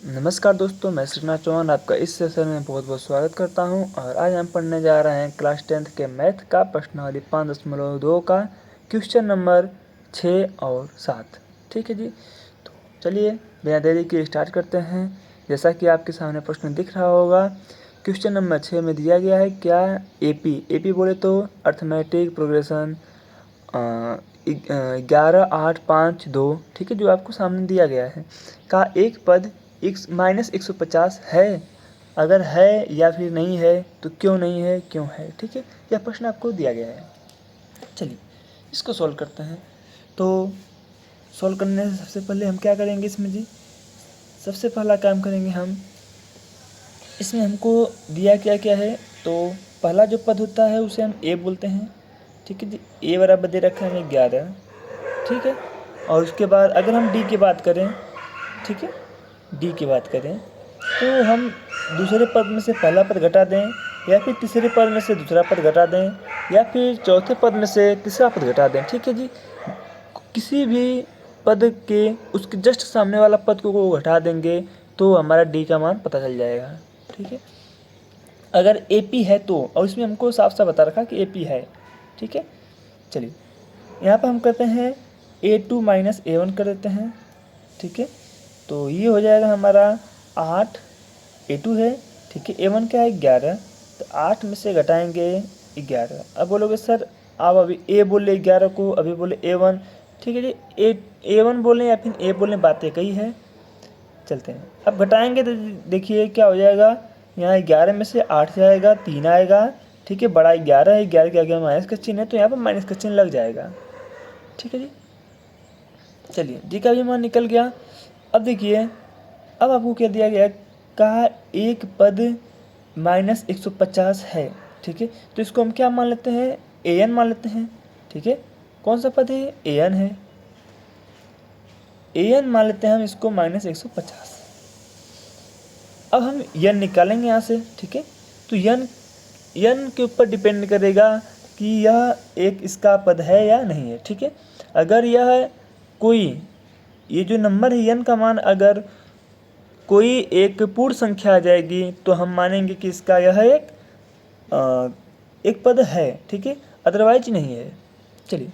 नमस्कार दोस्तों, मैं श्रीनाथ चौहान आपका इस सेशन में बहुत बहुत स्वागत करता हूं। और आज हम पढ़ने जा रहे हैं क्लास 10th के मैथ का प्रश्नावली 5.2 का क्वेश्चन नंबर 6 और 7। ठीक है जी, तो चलिए बिना देरी के स्टार्ट करते हैं। जैसा कि आपके सामने प्रश्न दिख रहा होगा, क्वेश्चन नंबर 6 में दिया गया है क्या एपी बोले तो अर्थमेटिक प्रोग्रेशन 11, 8, 5, 2, ठीक है, जो आपको सामने दिया गया है का एक पद -150 है। अगर है या फिर नहीं है तो क्यों नहीं है, क्यों है। ठीक है, यह प्रश्न आपको दिया गया है। चलिए इसको सॉल्व करते हैं। तो सॉल्व करने से सबसे पहले हम क्या करेंगे इसमें जी, सबसे पहला काम करेंगे हम, इसमें हमको दिया क्या क्या है। तो पहला जो पद होता है उसे हम ए बोलते हैं। ठीक है जी, ए बराबर दे रखा है 11। ठीक है, और उसके बाद अगर हम डी की बात करें, ठीक है, डी की बात करें तो हम दूसरे पद में से पहला पद घटा दें, या फिर तीसरे पद में से दूसरा पद घटा दें, या फिर चौथे पद में से तीसरा पद घटा दें। ठीक है जी, किसी भी पद के उसके जस्ट सामने वाला पद को घटा देंगे तो हमारा डी का मान पता चल जाएगा। ठीक है, अगर ए पी है तो, और इसमें हमको साफ साफ बता रखा कि ए पी है। ठीक है, चलिए यहाँ पर हम करते हैं A2 - A1 कर देते हैं। ठीक है, तो ये हो जाएगा हमारा 8, A2 है। ठीक है, A1 क्या है 11, तो 8 में से घटाएंगे 11। अब बोलोगे सर आप अभी A बोले 11 को, अभी बोले A1। ठीक है जी, A1 बोलें या फिर A बोलें, बातें कही है। चलते हैं, अब घटाएंगे तो देखिए क्या हो जाएगा। यहाँ 11 में से 8 जाएगा, 3 आएगा। ठीक है, बड़ा 11 है, 11 के आगे माइनस का चिन्ह है तो यहाँ पर माइनस का चिन्ह लग जाएगा। ठीक है जी, चलिए डी का भी मान निकल गया। अब देखिए, अब आपको क्या दिया गया, कहा एक पद -150 है। ठीक है, तो इसको हम क्या मान लेते हैं, an मान लेते हैं। ठीक है, कौन सा पद है, an है, an मान लेते हैं हम इसको -150। अब हम n निकालेंगे यहाँ से। ठीक है, तो n के ऊपर डिपेंड करेगा कि यह एक इसका पद है या नहीं है। ठीक है, अगर यह कोई, ये जो नंबर है n का मान अगर कोई एक पूर्ण संख्या आ जाएगी तो हम मानेंगे कि इसका यह एक पद है। ठीक है, अदरवाइज नहीं है। चलिए,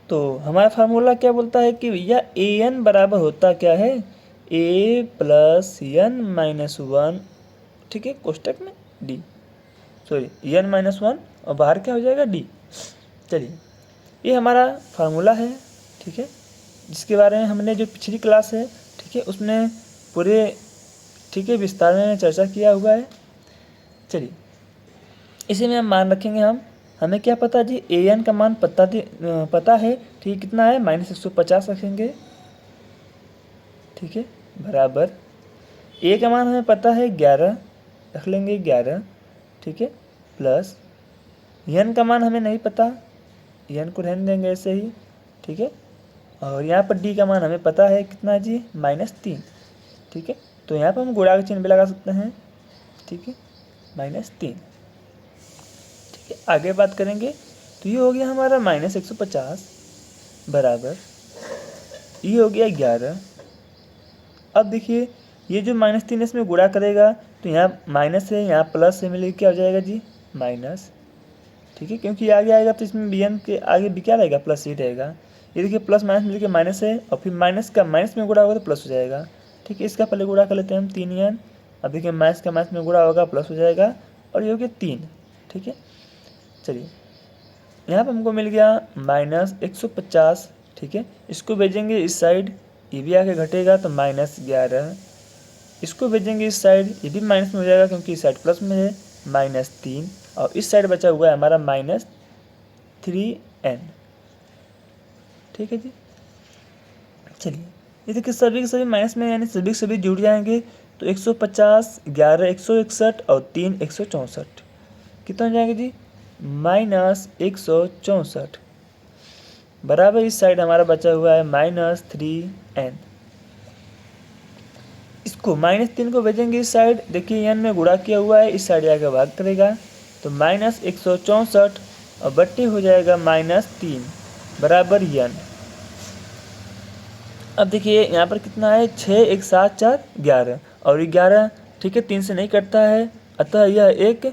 तो हमारा फार्मूला क्या बोलता है कि यह an बराबर होता क्या है, a + n - 1। ठीक है, कोष्टक में d, सॉरी n - 1, और बाहर क्या हो जाएगा d। चलिए, ये हमारा फार्मूला है। ठीक है, जिसके बारे में हमने जो पिछली क्लास है, ठीक है, उसमें पूरे, ठीक है, विस्तार में चर्चा किया हुआ है। चलिए, इसी में हम मान रखेंगे। हमें क्या पता जी, an का मान पता है। ठीक, कितना है, -150 रखेंगे। ठीक है, बराबर a का मान हमें पता है 11, रख लेंगे 11। ठीक है, प्लस n का मान हमें नहीं पता, n को रहने देंगे ऐसे ही। ठीक है, और यहाँ पर d का मान हमें पता है कितना जी, -3। ठीक है, तो यहाँ पर हम गुणा का चिन्ह भी लगा सकते हैं। ठीक है, -3। ठीक है, आगे बात करेंगे तो ये हो गया हमारा -150 बराबर, ये हो गया 11। अब देखिए, ये जो -3 इसमें गुणा करेगा तो यहाँ माइनस है, यहाँ प्लस है, मिलकर क्या हो जाएगा जी, माइनस। ठीक है, क्योंकि आगे आएगा तो इसमें bn के आगे भी क्या रहेगा, प्लस ही रहेगा। ये देखिए प्लस माइनस मिलकर माइनस है, और फिर माइनस का माइनस में गुणा होगा तो प्लस हो जाएगा। ठीक है, इसका पहले गुणा कर लेते हैं हम, 3n। अब देखिए माइनस का माइनस में गुणा होगा, प्लस हो जाएगा, और ये हो गया 3। ठीक है, चलिए यहाँ पर हमको मिल गया -150। ठीक है, इसको भेजेंगे इस साइड, ये भी आगे घटेगा तो -11। इसको भेजेंगे इस साइड, ये भी माइनस में हो जाएगा क्योंकि इस साइड प्लस में है, -3। और इस साइड बचा हुआ है हमारा -3n। ठीक है जी, चलिए ये देखिए सभी के सभी माइनस में, यानी सभी के सभी जुड़ जाएंगे तो 150, 11 161, और 3 164। कितना हो जाएगा जी, -164 बराबर इस साइड हमारा बचा हुआ है -3n। इसको -3 को भेजेंगे इस साइड, देखिए n में गुणा किया हुआ है, इस साइड आके भाग करेगा तो -164, और बट्टे हो जाएगा -3 बराबर n। अब देखिए यहाँ पर कितना है, 6 1 7 4 11 और 11, ठीक है, 3 से नहीं कटता है, अतः यह एक,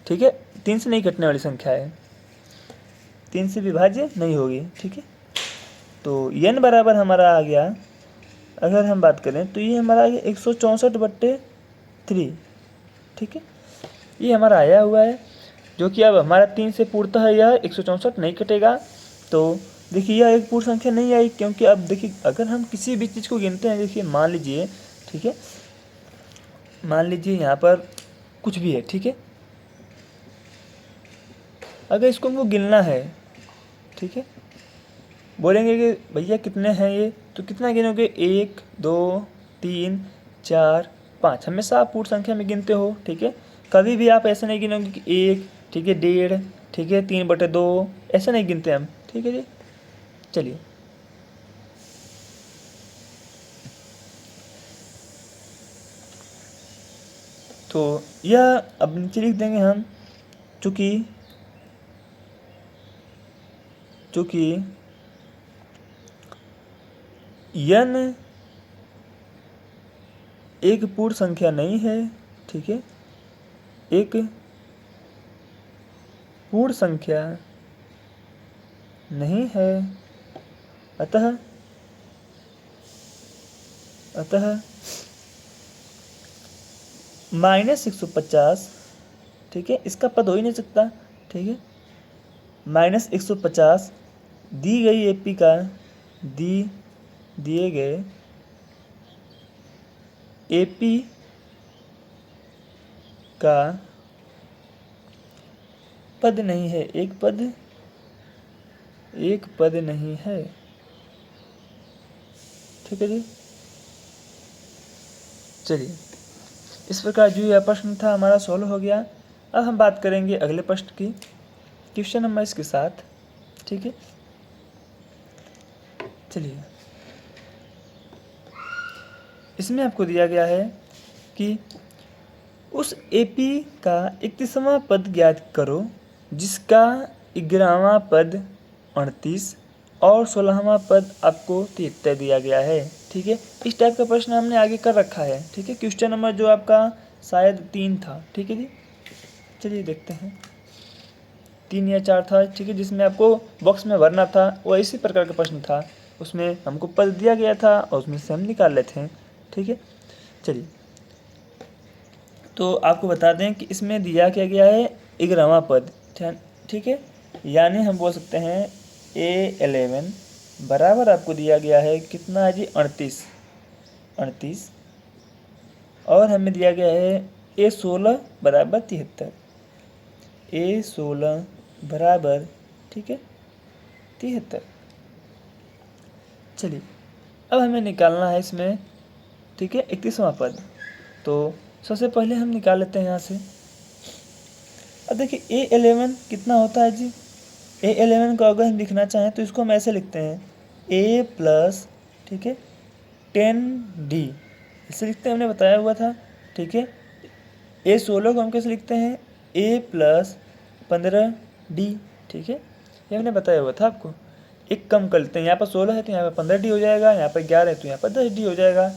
ठीक है, 3 से नहीं कटने वाली संख्या है, 3 से विभाज्य नहीं होगी, ठीक है। तो n बराबर हमारा आ गया, अगर हम बात करें तो ये हमारा आ गया 164/3, ठीक है, ये हमारा आया हुआ है, जो कि अब हमारा 3 से पूर्णतः यह 164 नहीं कटेगा। तो देखिए यह एक पूर्ण संख्या नहीं आई, क्योंकि अब देखिए अगर हम किसी भी चीज़ को गिनते हैं, देखिए मान लीजिए, ठीक है, मान लीजिए यहाँ पर कुछ भी है, ठीक है, अगर इसको हमको गिनना है, ठीक है, बोलेंगे कि भैया कितने हैं ये, तो कितना गिनोगे, 1 2 3 4 5, हमेशा आप पूर्ण संख्या में गिनते हो, ठीक है, कभी भी आप ऐसे नहीं गिनोगे कि 1, ठीक है, 1.5, ठीक है, 3/2, ऐसे नहीं गिनते हम, ठीक है जी। चलिए तो यह अब नीचे लिख देंगे हम, चूँकि n एक पूर्ण संख्या नहीं है, ठीक है, एक पूर्ण संख्या नहीं है, अतः -150, ठीक है, इसका पद हो ही नहीं सकता, ठीक है, -150 दी गई एपी का, दिए गए एपी का पद नहीं है, एक पद नहीं है, ठीक है जी। चलिए इस प्रकार जो यह प्रश्न था हमारा सॉल्व हो गया। अब हम बात करेंगे अगले प्रश्न की, क्वेश्चन नंबर इसके साथ, ठीक है। चलिए इसमें आपको दिया गया है कि उस एपी का 31वां पद ज्ञात करो जिसका 11वां पद 38 और 16वां पद आपको 73 दिया गया है, ठीक है। इस टाइप का प्रश्न हमने आगे कर रखा है, ठीक है, क्वेश्चन नंबर जो आपका शायद 3 था, ठीक है जी। चलिए देखते हैं, 3 या 4 था, ठीक है, जिसमें आपको बॉक्स में भरना था, वो इसी प्रकार का प्रश्न था, उसमें हमको पद दिया गया था और उसमें से हम निकाल लेते हैं, ठीक है। चलिए तो आपको बता दें कि इसमें दिया क्या गया है, 11वां पद, ठीक है, यानी हम बोल सकते हैं A11 बराबर आपको दिया गया है कितना है जी, 38 और हमें दिया गया है A16 बराबर 73, A16 बराबर, ठीक है, 73। चलिए अब हमें निकालना है इसमें, ठीक है, 31वां पद। तो सबसे पहले हम निकाल लेते हैं यहाँ से। अब देखिए A11 कितना होता है जी, A11 को अगर हम लिखना चाहें तो इसको हम ऐसे लिखते हैं A+, ठीक है, 10D, इसे लिखते हैं, हमने बताया हुआ था, ठीक है। A16 को हम कैसे लिखते हैं, A+15D, ठीक है, ये हमने बताया हुआ था आपको। एक कम कर लेते हैं, यहाँ पर 16 है तो यहाँ पर 15D हो जाएगा, यहाँ पर 11 है तो यहाँ पर 10D हो जाएगा।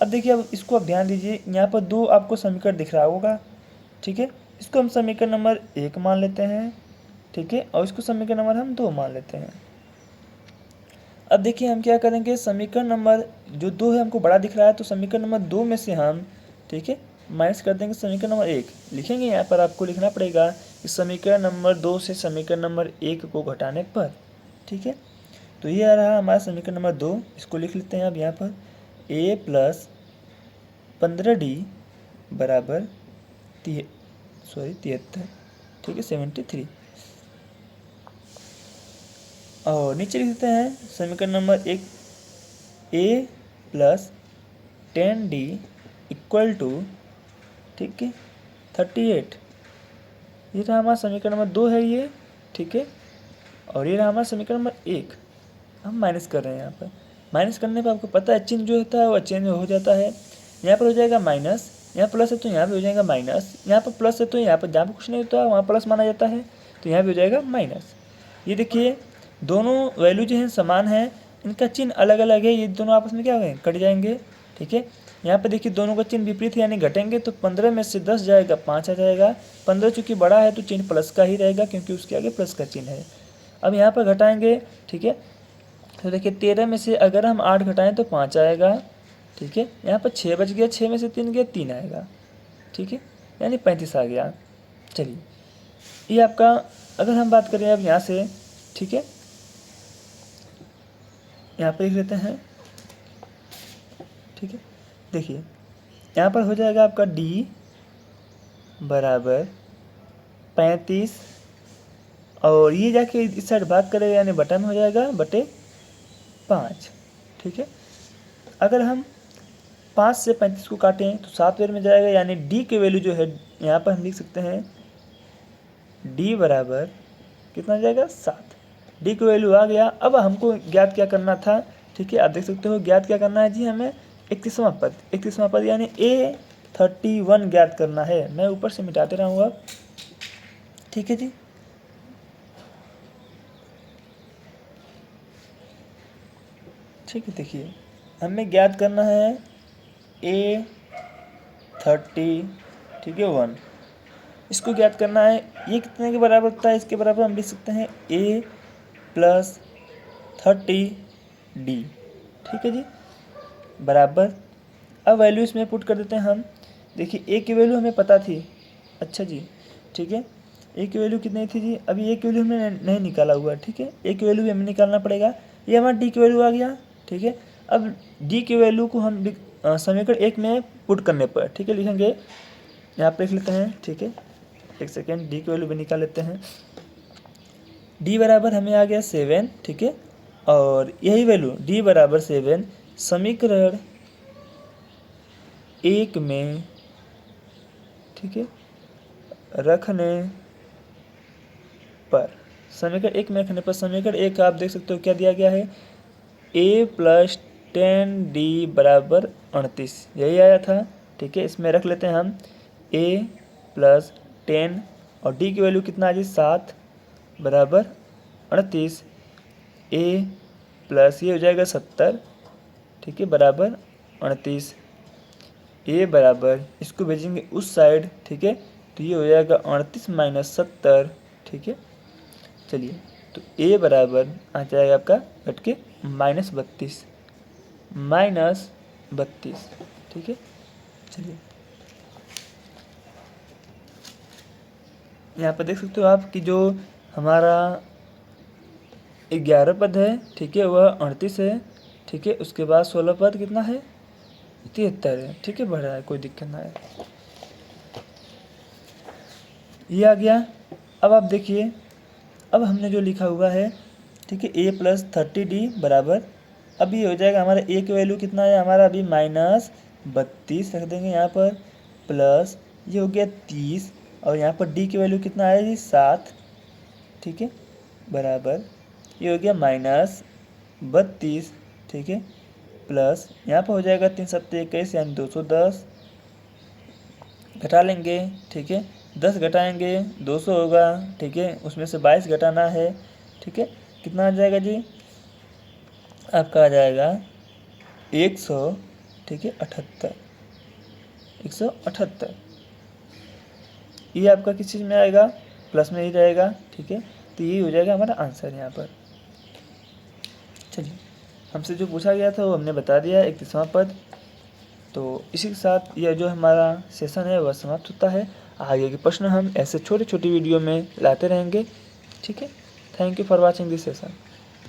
अब देखिए अब इसको आप ध्यान दीजिए, यहाँ पर 2 आपको समीकरण दिख रहा होगा, ठीक है, इसको हम समीकरण नंबर 1 मान लेते हैं, ठीक है, और इसको समीकरण नंबर हम 2 मान लेते हैं। अब देखिए हम क्या करेंगे, समीकरण नंबर जो 2 है हमको बड़ा दिख रहा है, तो समीकरण नंबर 2 में से हम, ठीक है, माइनस कर देंगे समीकरण नंबर 1, लिखेंगे यहाँ पर आपको लिखना पड़ेगा कि समीकरण नंबर 2 से समीकरण नंबर 1 को घटाने पर, ठीक है। तो ये आ रहा हमारा समीकरण नंबर 2, इसको लिख लेते हैं अब यहाँ पर A+15D बराबर 73, ठीक है, 73। और नीचे लिख देते हैं समीकरण नंबर 1 A+10D इक्वल टू, ठीक है, 38। ये रहा हमारा समीकरण नंबर 2 है ये, ठीक है, और ये रहा हमारा समीकरण नंबर 1। हम माइनस कर रहे हैं, यहाँ पर माइनस करने पर आपको पता है चिन्ह जो होता है वो चेंज हो जाता है, यहाँ पर हो जाएगा माइनस, यहाँ प्लस है तो यहाँ पे हो जाएगा माइनस, यहाँ पर प्लस है तो यहाँ पर जहाँ पर कुछ नहीं होता है वहाँ प्लस माना जाता है, तो यहाँ पे हो जाएगा माइनस। ये देखिए दोनों वैल्यू जो हैं समान हैं, इनका चिन्ह अलग अलग है, ये दोनों आपस में क्या हो गए, कट जाएंगे। ठीक है, यहाँ पे देखिए दोनों का चिन्ह विपरीत है यानी घटेंगे, तो 15 में से 10 जाएगा 5 आ जाएगा। 15 चूँकि बड़ा है तो चिन्ह प्लस का ही रहेगा क्योंकि उसके आगे प्लस का चिन्ह है। अब यहाँ पर घटाएंगे। ठीक है, तो देखिए 13 में से अगर हम 8 घटाएं तो 5 आएगा। ठीक है, यहाँ पर 6 बच गया, 6 में से 3 गया 3 आएगा। ठीक है, यानी 35 आ गया। चलिए, ये आपका, अगर हम बात करें अब यहाँ से, ठीक है, यहाँ पर लिख लेते हैं। ठीक है, देखिए यहाँ पर हो जाएगा आपका D बराबर 35 और ये जाके इस साइड भाग करेगा यानी बटा में हो जाएगा बटे 5। ठीक है, अगर हम 5 से 35 को काटें तो 7 बार में जाएगा यानी D की वैल्यू जो है यहाँ पर हम लिख सकते हैं D बराबर कितना जाएगा 7। D की वैल्यू आ गया। अब हमको ज्ञात क्या करना था। ठीक है, आप देख सकते हो ज्ञात क्या करना है जी, हमें 31वां पद यानी A31 ज्ञात करना है। मैं ऊपर से मिटाते रहूँगा। ठीक है जी, ठीक है, देखिए हमें ज्ञात करना है A30, ठीक है 1, इसको ज्ञात करना है। ये कितने के बराबर होता है, इसके बराबर हम लिख सकते हैं A + 30D। ठीक है जी, बराबर, अब वैल्यू इसमें पुट कर देते हैं हम। देखिए A की वैल्यू हमें पता थी। अच्छा जी, ठीक है, A की वैल्यू कितनी थी जी, अभी A की वैल्यू हमने नहीं निकाला हुआ। ठीक है, A की वैल्यू भी हमें निकालना पड़ेगा। ये हमारा D की वैल्यू आ गया। ठीक है, अब D की वैल्यू को हम समीकरण 1 में पुट करने पर, ठीक है, लिखेंगे, यहाँ पे लिख लेते हैं। ठीक है, एक सेकेंड, D की वैल्यू भी निकाल लेते हैं। D बराबर हमें आ गया 7। ठीक है, और यही वैल्यू D बराबर 7 समीकरण 1 में, ठीक है, रखने पर, समीकरण 1 में रखने पर समीकरण 1 आप देख सकते हो क्या दिया गया है, A + 10D बराबर 38, यही आया था। ठीक है, इसमें रख लेते हैं हम A + 10 और D की वैल्यू कितना है जी 7 बराबर 38। A प्लस ये हो जाएगा 70, ठीक है, बराबर 38। A बराबर, इसको भेजेंगे उस साइड। ठीक है, तो ये हो जाएगा 38 - 70। ठीक है, चलिए, तो A बराबर आ जाएगा आपका घट के -32। ठीक है, चलिए यहाँ पर देख सकते हो आप कि जो हमारा 11 पद है, ठीक है, वह 38 है। ठीक है, उसके बाद 16 पद कितना है, 73 है। ठीक है, बढ़ रहा है, कोई दिक्कत ना है। ये आ गया। अब आप देखिए, अब हमने जो लिखा हुआ है, ठीक है, A + 30D बराबर, अब ये हो जाएगा हमारा A की वैल्यू कितना है हमारा अभी -32 रख देंगे यहाँ पर, प्लस ये हो गया 30 और यहाँ पर D की वैल्यू कितना है जी 7। ठीक है, बराबर ये हो गया -32। ठीक है, प्लस यहाँ पर हो जाएगा 3 × 7 = 21 यानी 210, घटा लेंगे। ठीक है, 10 घटाएंगे 200 होगा। ठीक है, उसमें से 22 घटाना है। ठीक है, कितना आ जाएगा जी, आपका आ जाएगा 100, ठीक है, 78, 178। ये आपका किस चीज़ में आएगा, प्लस में ही रहेगा। ठीक है, तो ये हो जाएगा हमारा आंसर यहाँ पर। चलिए, हमसे जो पूछा गया था वो हमने बता दिया, 31वां पद। तो इसी के साथ यह जो हमारा सेशन है वह समाप्त होता है। आगे के प्रश्न हम ऐसे छोटी छोटी वीडियो में लाते रहेंगे। ठीक है, thank you for watching this session.